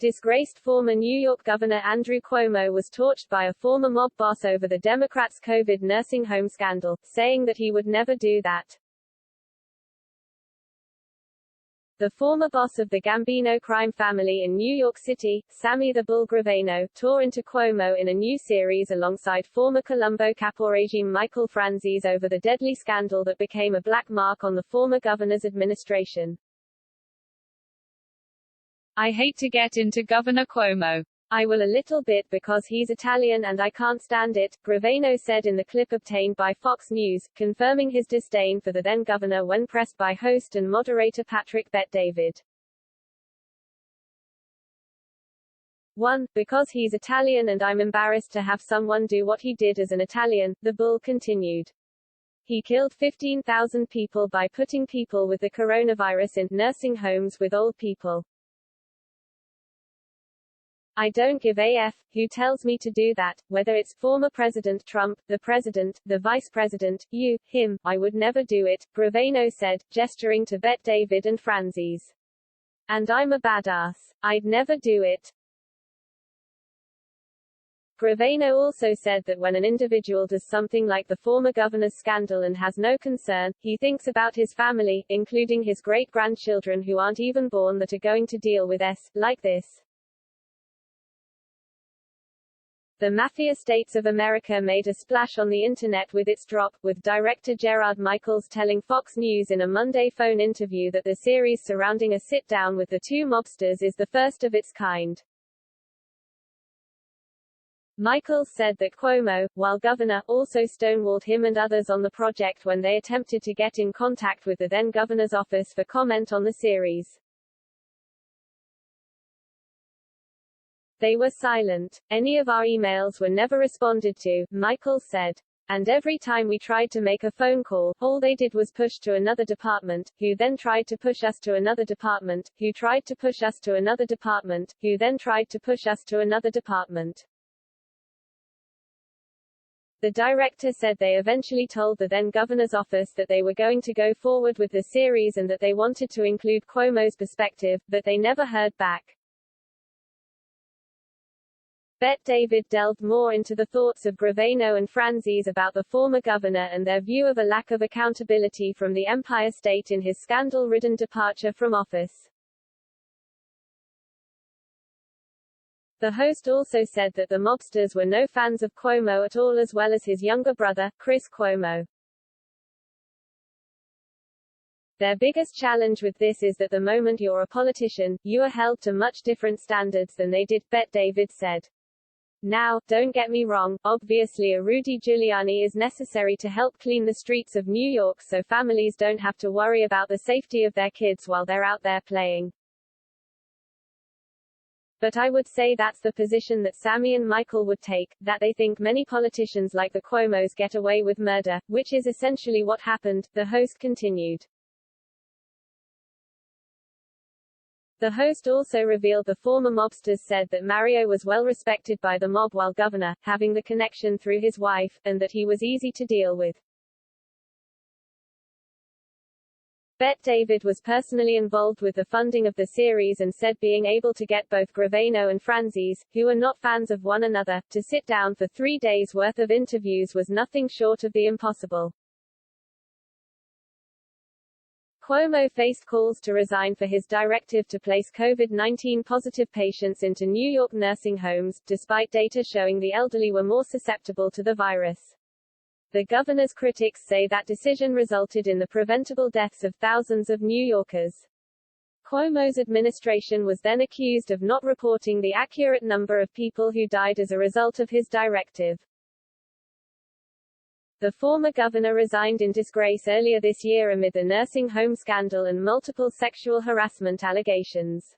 Disgraced former New York Governor Andrew Cuomo was torched by a former mob boss over the Democrats' COVID nursing home scandal, saying that he would never do that. The former boss of the Gambino crime family in New York City, Sammy The Bull Gravano, tore into Cuomo in a new series alongside former Colombo caporegime Michael Franzese over the deadly scandal that became a black mark on the former governor's administration. I hate to get into Governor Cuomo. I will a little bit because he's Italian and I can't stand it, Gravano said in the clip obtained by Fox News, confirming his disdain for the then governor when pressed by host and moderator Patrick Bet-David. 1. Because he's Italian and I'm embarrassed to have someone do what he did as an Italian, the Bull continued. He killed 15,000 people by putting people with the coronavirus in nursing homes with old people. I don't give a f who tells me to do that, whether it's former President Trump, the vice president, you, him, I would never do it, Gravano said, gesturing to Bet-David and Franzese. And I'm a badass. I'd never do it. Gravano also said that when an individual does something like the former governor's scandal and has no concern, he thinks about his family, including his great-grandchildren who aren't even born that are going to deal with like this. The Mafia States of America made a splash on the internet with its drop, with director Gerard Michaels telling Fox News in a Monday phone interview that the series surrounding a sit-down with the two mobsters is the first of its kind. Michaels said that Cuomo, while governor, also stonewalled him and others on the project when they attempted to get in contact with the then governor's office for comment on the series. They were silent. Any of our emails were never responded to, Michaels said. And every time we tried to make a phone call, all they did was push to another department, who then tried to push us to another department, who tried to push us to another department, who then tried to push us to another department. The director said they eventually told the then governor's office that they were going to go forward with the series and that they wanted to include Cuomo's perspective, but they never heard back. Bet-David delved more into the thoughts of Gravano and Franzese about the former governor and their view of a lack of accountability from the Empire State in his scandal-ridden departure from office. The host also said that the mobsters were no fans of Cuomo at all, as well as his younger brother, Chris Cuomo. Their biggest challenge with this is that the moment you're a politician, you are held to much different standards than they did, Bet-David said. Now, don't get me wrong, obviously a Rudy Giuliani is necessary to help clean the streets of New York so families don't have to worry about the safety of their kids while they're out there playing. But I would say that's the position that Sammy and Michael would take, that they think many politicians like the Cuomos get away with murder, which is essentially what happened, the host continued. The host also revealed the former mobsters said that Mario was well respected by the mob while governor, having the connection through his wife, and that he was easy to deal with. Bet-David was personally involved with the funding of the series and said being able to get both Gravano and Franzese, who are not fans of one another, to sit down for 3 days' worth of interviews was nothing short of the impossible. Cuomo faced calls to resign for his directive to place COVID-19 positive patients into New York nursing homes, despite data showing the elderly were more susceptible to the virus. The governor's critics say that decision resulted in the preventable deaths of thousands of New Yorkers. Cuomo's administration was then accused of not reporting the accurate number of people who died as a result of his directive. The former governor resigned in disgrace earlier this year amid the nursing home scandal and multiple sexual harassment allegations.